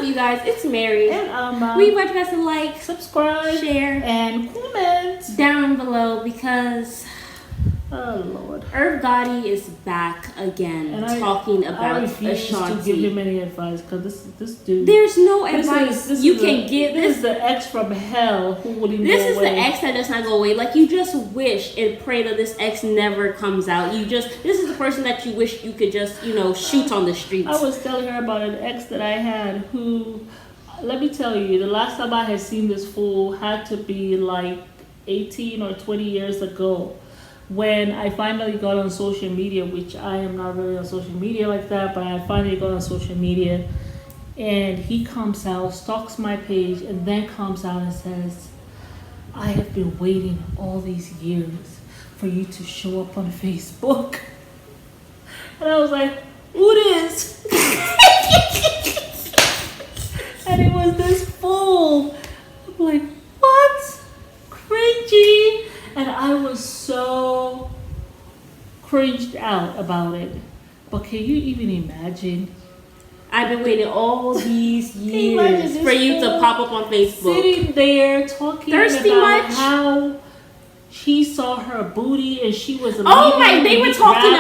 up, you guys? It's Mary. And we want you guys to like, subscribe, share, and comment down below because oh Lord, Irv Gotti is back again and talking about I refuse Ashanti. to give him any advice because this dude. There's no advice you can give. This is the ex from hell who will even This go is away. the ex that does not go away. Like, you just wish and pray that this ex never comes out. This is the person that you wish you could just, shoot on the streets. I was telling her about an ex that I had who, let me tell you, the last time I had seen this fool had to be like 18 or 20 years ago. When I finally got on social media, which I am not really on social media like that, but I finally got on social media, and he comes out, stalks my page, and then comes out and says, I have been waiting all these years for you to show up on Facebook. And I was like, who this? And it was this fool. I'm like, what? Cringy. And I was so cringed out about it. But can you even imagine? I've been waiting all these years for you to pop up on Facebook. Sitting there talking Thirsty about much? how he saw her booty and she was oh my, he was talking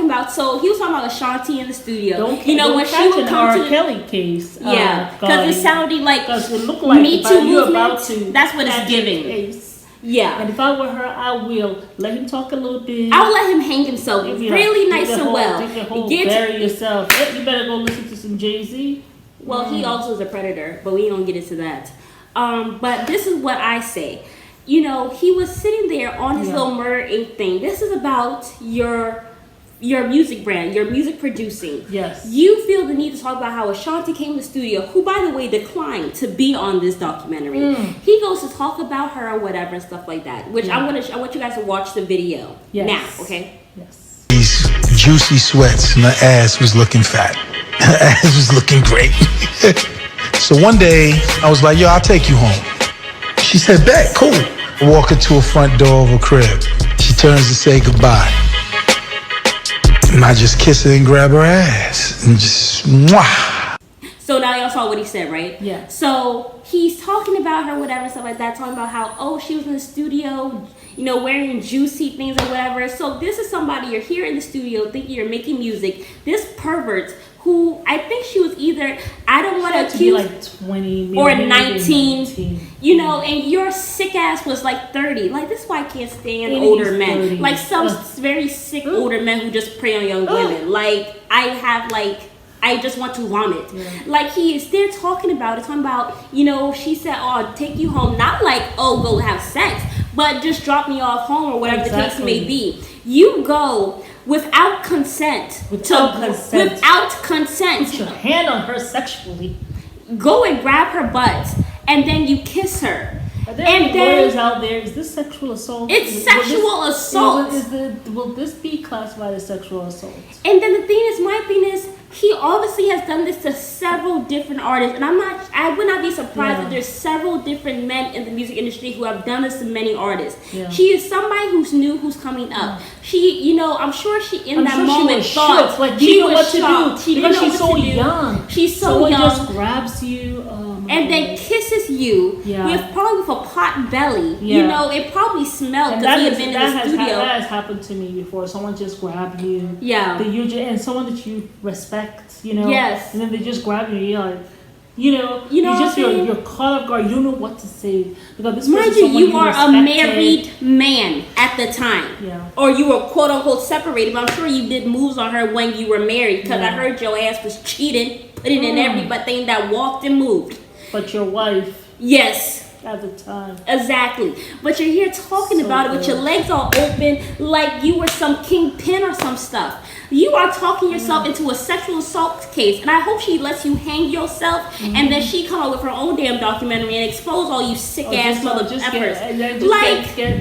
about Ashanti in the studio. When she would come to the Kelly case. Because it sounded like it looked like Me Too movement. About to that's what it's giving. Case. Yeah. And if I were her, I will let him talk a little bit. I will let him hang himself really nice and well. Bury yourself. You better go listen to some Jay-Z. Well, he also is a predator, but we don't get into that. But this is what I say. He was sitting there on his little Murder Inc. thing. This is about your music brand, your music producing. Yes. You feel the need to talk about how Ashanti came to the studio, who, by the way, declined to be on this documentary. He goes to talk about her or whatever and stuff like that, which I want you guys to watch the video now, okay? Yes. These juicy sweats and her ass was looking fat. Her ass was looking great. So one day, I was like, yo, I'll take you home. She said, bet, cool. I walk her to a front door of her crib. She turns to say goodbye. And I just kiss her and grab her ass and just mwah. So now y'all saw what he said, right? Yeah. So he's talking about her, whatever, stuff like that, talking about how, she was in the studio, wearing juicy things or whatever. So this is somebody, you're here in the studio thinking you're making music. This pervert who I think she was either, I don't want to accuse, be like 20 or 19, and your sick ass was like 30. Like, this is why I can't stand older men. 30. Like some very sick older men who just prey on young women. Like, I just want to vomit. Yeah. Like, he is there talking about, she said, I'll take you home. Not like, go have sex, but just drop me off home or whatever the case may be. You go without consent. Without consent. Put your hand on her sexually. Go and grab her butt, and then you kiss her. Are there any lawyers out there? Is this sexual assault? It's sexual assault. Will this be classified as sexual assault? And then my thing is, he obviously has done this to several different artists, and I would not be surprised if there's several different men in the music industry who have done this to many artists. Yeah. She is somebody who's new, who's coming up. She, I'm sure she moment thought like, she know what to do. She because she's so young. She's so Someone young. just grabs you and then kisses you with a pot belly. Yeah. It probably smelled because he had been in the studio. That has happened to me before. Someone just grabbed you. Yeah. And someone that you respect. Yes. And then they just grab you. You're like, you're caught off guard. You don't know what to say because this person. Mind you are a married man at the time. Yeah. Or you were quote unquote separated, but I'm sure you did moves on her when you were married because I heard your ass was cheating, putting in everything that walked and moved. But your wife. Yes. At the time. Exactly. But you're here talking about it with your legs all open like you were some kingpin or some stuff. You are talking yourself into a sexual assault case, and I hope she lets you hang yourself, and then she come up with her own damn documentary and expose all you sick ass motherfuckers.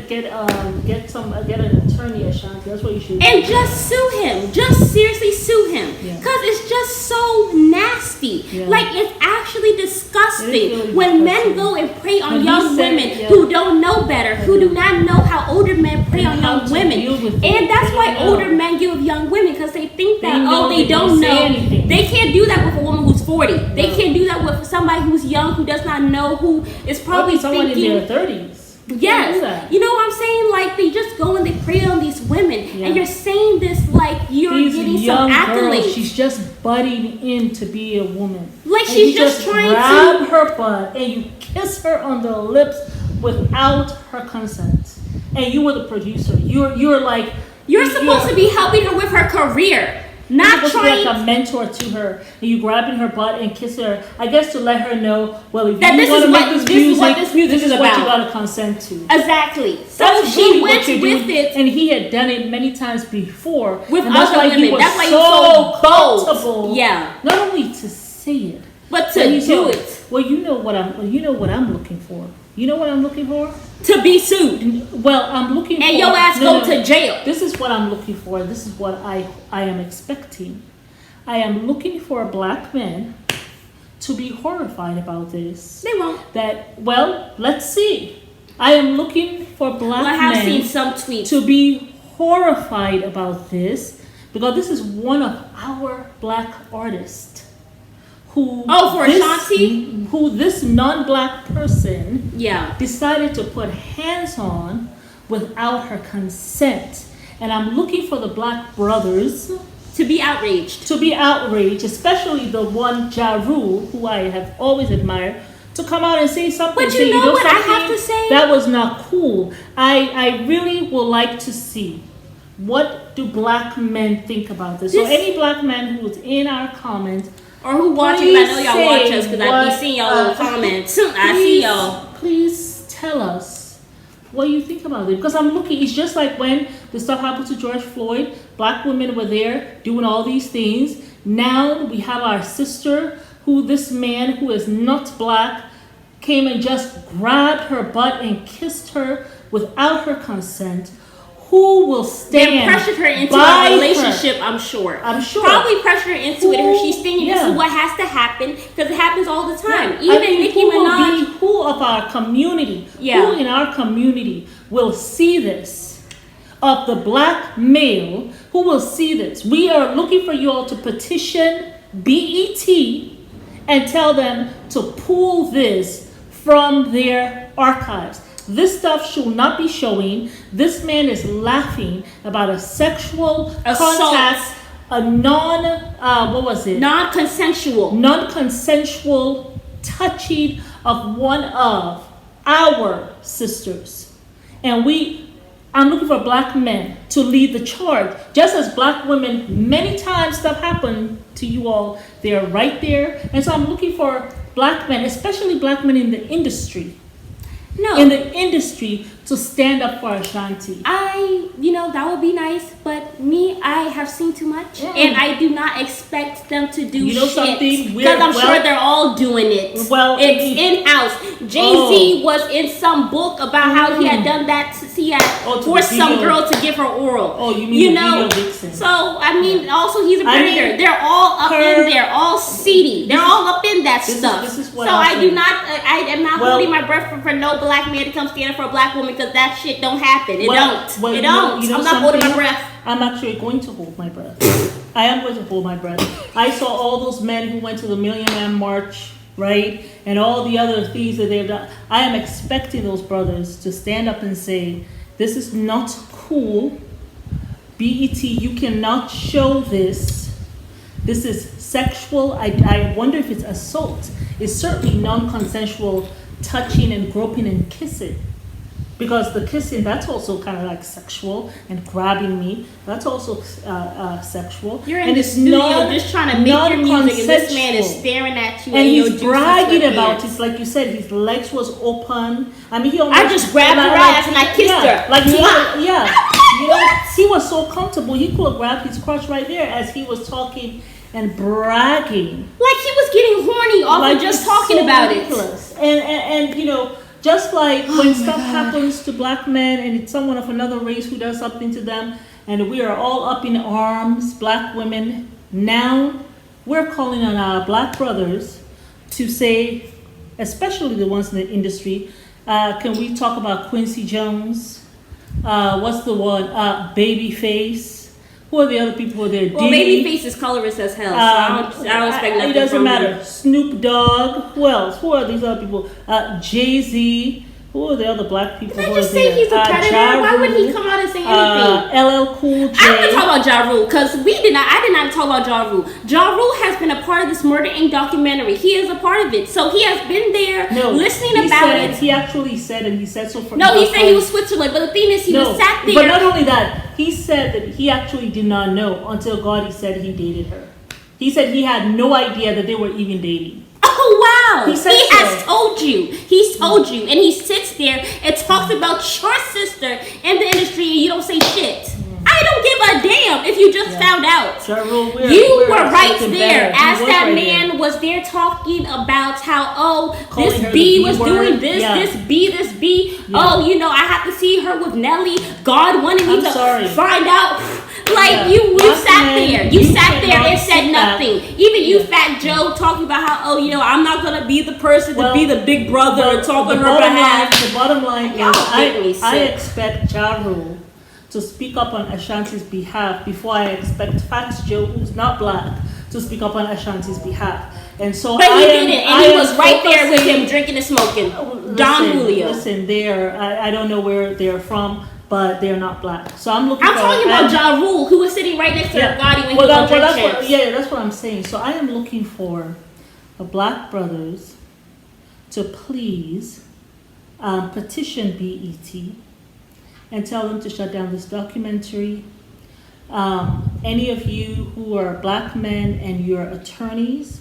Get an attorney, Ashanti. That's what you should. And just sue him. Just seriously sue him, because it's just so nasty. Yeah. Like, it's actually disgusting really when men go and prey on young women who don't know better, who do not know how older men prey on how young to women. deal with it. And that's They why don't know. older men give young women, because they think that, They know they they don't don't say know. anything. They can't do that with a woman who's 40. They No. can't do that with somebody who's young, who does not know, who is probably someone thinking. in their 30s. Yes, do that. you know what I'm saying? Like, they just go and they prey on these women, Yeah. and you're saying this like you're These getting some young accolades. girls, she's just budding in to be a woman. Like, And she's you just trying grab to. her butt and you kiss her on the lips without her consent. And you were the producer. You're like You're supposed to be helping her with her career, not You're supposed to trying. be like a mentor to her, and you grabbing her butt and kissing her. I guess to let her know, well, if That you this want is to what- make this is what this music this is is what you about. gotta consent to. Exactly. So That's she really went what you're with doing. it. And he had done it many times before. With and that's other why women. He was That's why he so was so bold. comfortable. Yeah. Not only to say it, But but to he's do so- it, Well, you know what I'm looking for. You know what I'm looking for? to be sued, Well, I'm looking for. and your ass no, go no. to jail. This is what I'm looking for. This is what I am expecting. I am looking for black men to be horrified about this. They won't. Well, let's see. I am looking for black I have men seen some tweets. to be horrified about this, because this is one of our black artists who For Ashanti? who this non-black person Yeah. decided to put hands on without her consent. And I'm looking for the black brothers To be outraged. to be outraged, especially the one Ja Rule, who I have always admired, to come out and say something. But you say, know what I have something? to say? That was not cool. I really would like to see, what do black men think about this? So This- any black man who's in our comments, Or who watching? I know y'all Please watch say us because I be what, seeing y'all little comments. I see y'all. Please tell us what you think about it. Because I'm looking, it's just like when the stuff happened to George Floyd, black women were there doing all these things. Now we have our sister, who this man who is not black came and just grabbed her butt and kissed her without her consent. Who will stand They pressured her into by a her? relationship, I'm sure. I'm sure. Probably pressured her into it. Her, she's thinking this Yeah. is what has to happen because it happens all the time. Yeah. Even Nicki Minaj. Who of our community, Yeah. who in our community will see this? Of the black male, who will see this? We are looking for you all to petition BET and tell them to pull this from their archives. This stuff should not be showing. This man is laughing about a sexual Assault. contact, a what was it? Non-consensual. Non-consensual touching of one of our sisters. And I'm looking for black men to lead the charge. Just as black women, many times stuff happened to you all, they're right there. And so I'm looking for black men, especially black men in the industry, No. to stand up for Ashanti. That would be nice, but I have seen too much, Yeah. and I do not expect them to do You know shit. something? Because I'm Well- sure they're all doing it. Well, it's in-house. Jay-Z was in some book about how he had done that. He had To forced the some video. girl to give her oral. Oh, you mean the video vixen. So, also he's a I mean, predator. They're all up in there, all seedy. They're all up in that stuff. this is what so I'm I do saying. not, I am not Well- holding my breath for no black man to come stand up for a black woman because that shit don't happen. It don't. Well, It don't. you know I'm not holding my something? breath. I'm actually going to hold my breath. I am going to hold my breath. I saw all those men who went to the Million Man March, right? And all the other things that they've done. I am expecting those brothers to stand up and say, this is not cool. BET, you cannot show this. This is sexual. I wonder if it's assault. It's certainly non-consensual touching and groping and kissing. Because the kissing, that's also kind of like sexual, and grabbing me, that's also sexual. You're in and the studio just trying to make your music, and this man is non-consensual. staring at you. And your he's juicy bragging about sweatpants. it, like you said, his legs was open. I mean, he almost, I just grabbed her ass and I kissed her. Like Mwah. you know, he was so comfortable. He could have grabbed his crotch right there as he was talking and bragging. Like he was getting horny off of just it's talking so about ridiculous. And just like when stuff happens to black men and it's someone of another race who does something to them, and we are all up in arms, black women, now we're calling on our black brothers to say, especially the ones in the industry, can we talk about Quincy Jones? What's the one? Babyface. Who are the other people who are there? Well, Diddy. Babyface is colorless as hell, so I don't expect nothing It doesn't from matter. him. Snoop Dogg. Who else? Who are these other people? Jay-Z. Who are the other black people Did who I are just say there? he's a predator? Ja Why would he Rule, come out and say anything? LL Cool J. I didn't talk about Ja Rule because I did not talk about Ja Rule. Ja Rule has been a part of this Murder Inc. documentary. He is a part of it. So he has been there listening he about said, it. He actually said, and he said so for No, he said he was Switzerland, but the thing is he was sat there. But not only that, he said that he actually did not know until Gotti said he dated her. He said he had no idea that they were even dating. Oh wow! He has told you. He's told you, and he sits there and talks about your sister in the industry, and you don't say shit. I don't give a damn if you just found out. You were right there as that man was there talking about how this B was doing this, this B. Yeah. Oh, I have to see her with Nelly. God wanted me to find out. Like you sat there. You sat there and said nothing. Even you, Fat Joe, talking about how I'm not gonna be the person to be the big brother and talk on her behalf. The bottom line is, I expect Ja Rule to speak up on Ashanti's behalf before I expect Fat Joe, who's not black, to speak up on Ashanti's behalf. And so, but he didn't, and he was right there with him drinking and smoking. Don Julio. Listen, I don't know where they're from, but they're not black. So I'm talking about Ja Rule, who was sitting right next to Gotti when he was drinking. Yeah, that's what I'm saying. So I am looking for the Black brothers to please petition BET and tell them to shut down this documentary. Any of you who are black men and your attorneys,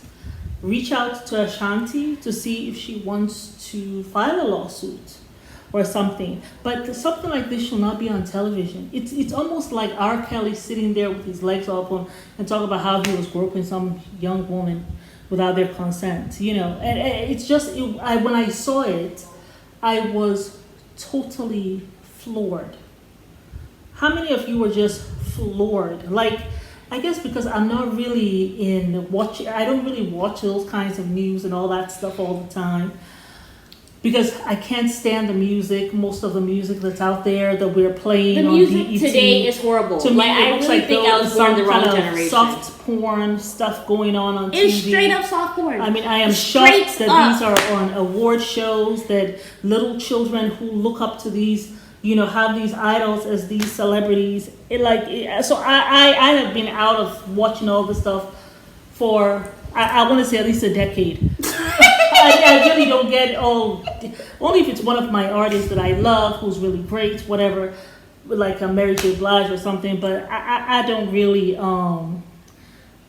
reach out to Ashanti to see if she wants to file a lawsuit or something. But something like this should not be on television. It's almost like R. Kelly sitting there with his legs open and talking about how he was groping some young woman without their consent. And it's just, when I saw it, I was totally floored. How many of you were just floored? Like, I guess because I'm not really I don't really watch those kinds of news and all that stuff all the time. Because I can't stand the music, most of the music that's out there that we're playing on BET. The music today is horrible. To me, I really think I was born the wrong generation. Soft porn stuff going on TV. It's straight up soft porn. I mean, I am shocked that these are on award shows, that little children who look up to these, have these idols as these celebrities. So I have been out of watching all this stuff for, I want to say at least a decade. I really don't get only if it's one of my artists that I love, who's really great, whatever, like a Mary J. Blige or something. But I don't really, I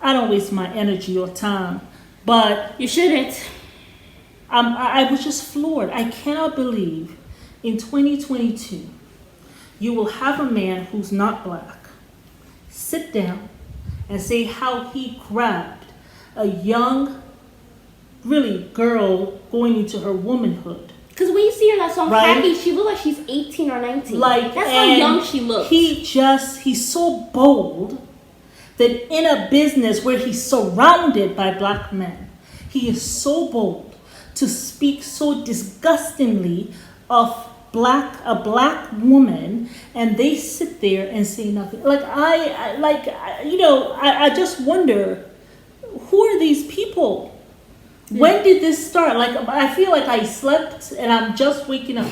don't waste my energy or time. But you shouldn't. I was just floored. I cannot believe in 2022 you will have a man who's not black sit down and say how he grabbed a young, really girl going into her womanhood. Because when you see her in that song, Happy, she looks like she's 18 or 19. That's how young she looks. He's so bold that in a business where he's surrounded by black men, he is so bold to speak so disgustingly of a black woman, and they sit there and say nothing. I just wonder, who are these people? When did this start? I feel like I slept and I'm just waking up.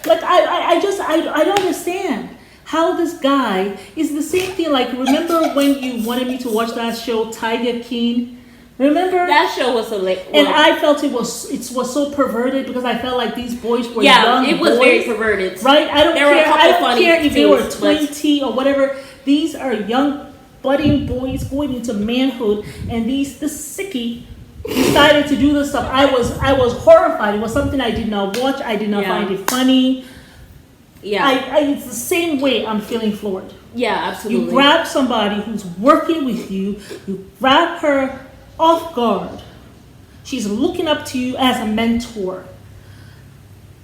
I don't understand how this guy is the same thing. Remember when you wanted me to watch that show, Tiger King? Remember? That show was hilarious. And I felt it was so perverted because I felt like these boys were young boys. Yeah, it was very perverted. Right? I don't care if they were 20 or whatever. These are young budding boys going into manhood, and this sickie decided to do this stuff. I was horrified. It was something I did not watch. I did not find it funny. Yeah, it's the same way I'm feeling floored. Yeah, absolutely. You grab somebody who's working with you. You grab her off guard. She's looking up to you as a mentor.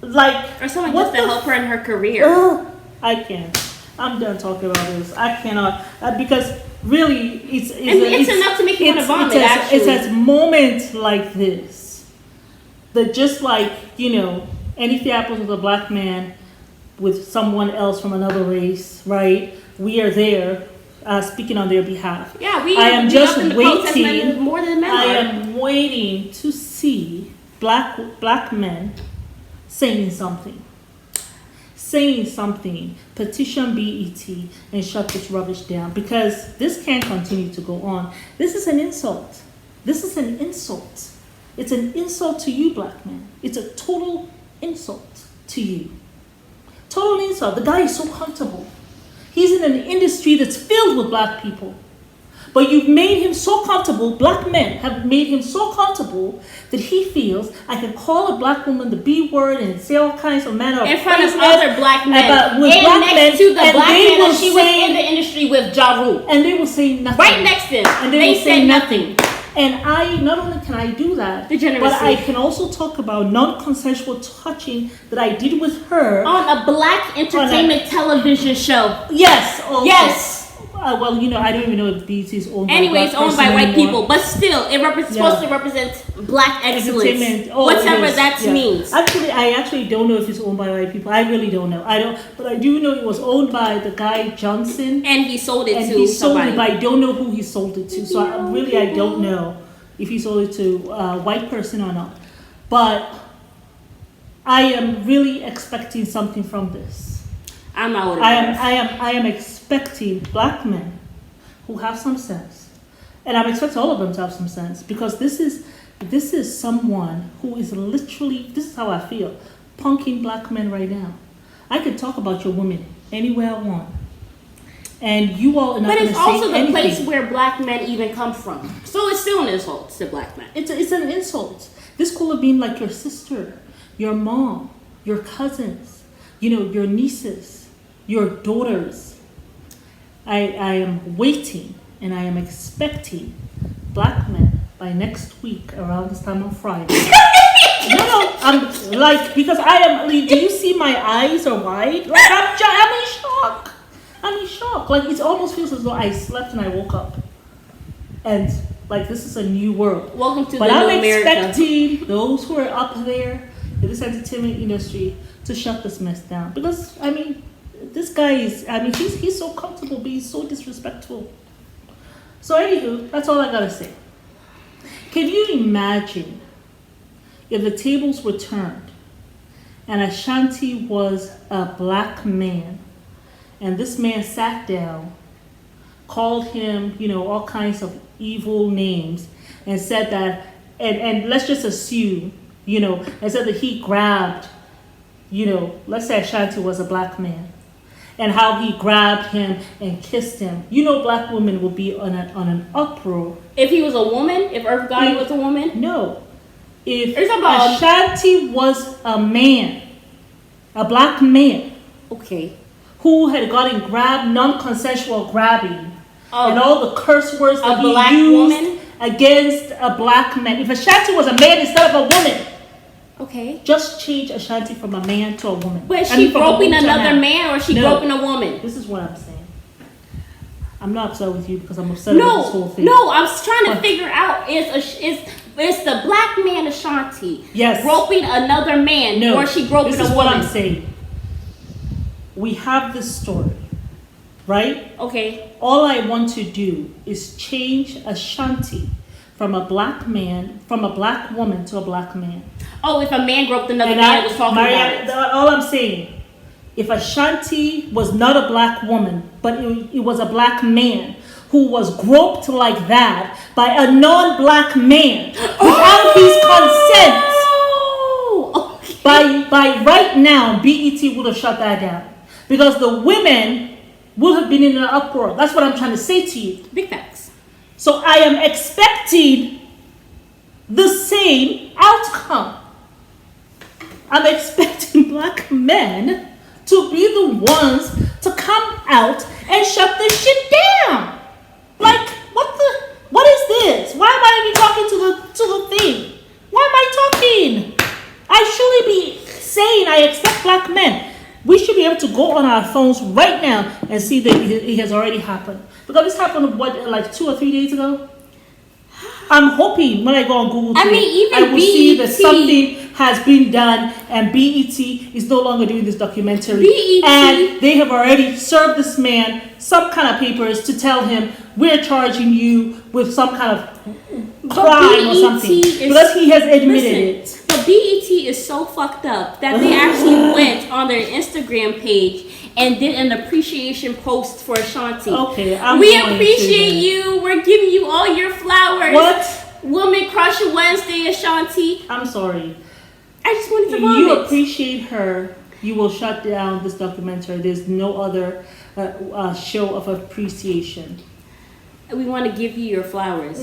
Or someone just to help her in her career. I can't. I'm done talking about this. I cannot because really, it's enough to make you want to vomit. It's at moments like this that just anything happens with a black man, with someone else from another race, right? We are there speaking on their behalf. Yeah, I am just waiting. More than men I are. am waiting to see black men saying something. Petition BET and shut this rubbish down, because this can't continue to go on. This is an insult. It's an insult to you, black men. It's a total insult to you. Total insult. The guy is so comfortable. He's in an industry that's filled with black people. But you've made him so comfortable, black men have made him so comfortable that he feels I can call a black woman the B word and say all kinds of manner of in front of craziness other black men. and next men, to the and black they man will that she was in the industry with Ja Rule. And they will say nothing. Right next to him. And they will say nothing. And I, not only can I do that, but I can also talk about non-consensual touching that I did with her. On a black entertainment television show. Yes. Also. Yes. Well, I don't even know if BET is owned by anyway, it's owned by white anymore. people, but still, it's supposed to represent black excellence. Whatever that means. I actually don't know if it's owned by white people. I really don't know. But I do know it was owned by the guy Johnson. And he sold it to somebody. But I don't know who he sold it to. So I don't know if he sold it to a white person or not. But I am really expecting something from this. I'm not. I am expecting black men who have some sense, and I'm expecting all of them to have some sense, because this is someone who is literally, this is how I feel, punking black men right now. I could talk about your women anywhere I want, and you all are not going to say anything. But it's also the place where black men even come from, so it's still an insult to black men. It's an insult. This could have been like your sister, your mom, your cousins, your nieces, your daughters. I am waiting and I am expecting black men by next week around this time on Friday. I'm like, because I am, do you see my eyes are wide? Like I'm in shock. Like it almost feels as though I slept and I woke up. And like this is a new world. Welcome to but the I'm new America. expecting those who are up there in this entertainment industry to shut this mess down. Because this guy is, he's so comfortable being so disrespectful. So anywho, that's all I gotta say. Can you imagine if the tables were turned and Ashanti was a black man, and this man sat down, called him, all kinds of evil names, and said that, and let's just assume, and said that he grabbed, let's say Ashanti was a black man, and how he grabbed him and kissed him. Black women would be on an uproar. If he was a woman? If Irv Gotti was a woman? No. If Ashanti was a man, a black man, okay, who had gotten grabbed, non-consensual grabbing, and all the curse words that he used against a black man. If Ashanti was a man instead of a woman, okay, just change Ashanti from a man to a woman. But is she groping another man, or is she groping a woman? This is what I'm saying. I'm not upset with you because I'm upset with this whole thing. No, I was trying to figure out is the black man Ashanti groping another man, or is she groping a woman? This is what I'm saying. We have this story, right? Okay. All I want to do is change Ashanti from a black woman to a black man. Oh, if a man groped another man, was talking about it. All I'm saying, if Ashanti was not a black woman, but it was a black man who was groped like that by a non-black man without his consent, by right now, BET would have shut that down. Because the women would have been in an uproar. That's what I'm trying to say to you. Big facts. So I am expecting the same outcome. I'm expecting black men to be the ones to come out and shut this shit down. Like, what is this? Why am I even talking to the thing? Why am I talking? I should be saying I expect black men. We should be able to go on our phones right now and see that it has already happened. Because this happened, like 2 or 3 days ago? I'm hoping when I go on Google today, I will see that something has been done, and BET is no longer doing this documentary. BET and they have already served this man some kind of papers to tell him we're charging you with some kind of crime or something because he has admitted it. But BET is so fucked up that they actually went on their Instagram page and did an appreciation post for Ashanti. Okay, we appreciate you. We're giving you all your flowers. What? Woman Crush Wednesday, Ashanti. I'm sorry. I just wanted to If vomit. you appreciate her, you will shut down this documentary. There's no other show of appreciation. We want to give you your flowers.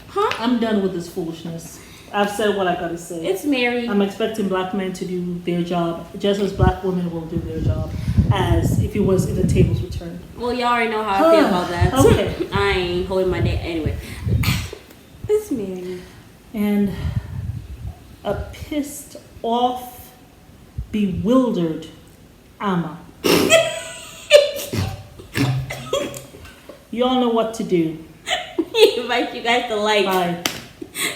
Huh? I'm done with this foolishness. I've said what I gotta say. It's Mary. I'm expecting black men to do their job just as black women will do their job, as if the tables were turned. Well, y'all already know how I feel about that. Okay. I ain't holding my day anyway. It's Mary. And a pissed off, bewildered Amma. Y'all know what to do. We invite you guys to like, Bye.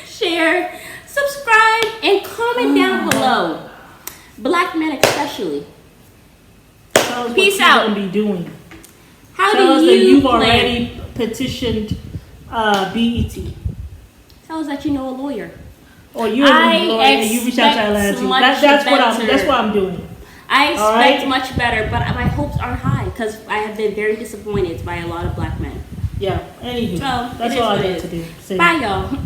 share, subscribe, and comment down below. Black men especially. Tell us Peace what out. you're gonna be doing. How Tell us do that you you've plan? already petitioned BET. Tell us that you know a lawyer. Or you're a lawyer and you reach out to expect Atlantis. That's what I'm doing. I expect Alright? much better, but my hopes aren't high because I have been very disappointed by a lot of black men. Yeah. Anywho, So, that's it is all I what it got is. to do. Say Bye, y'all.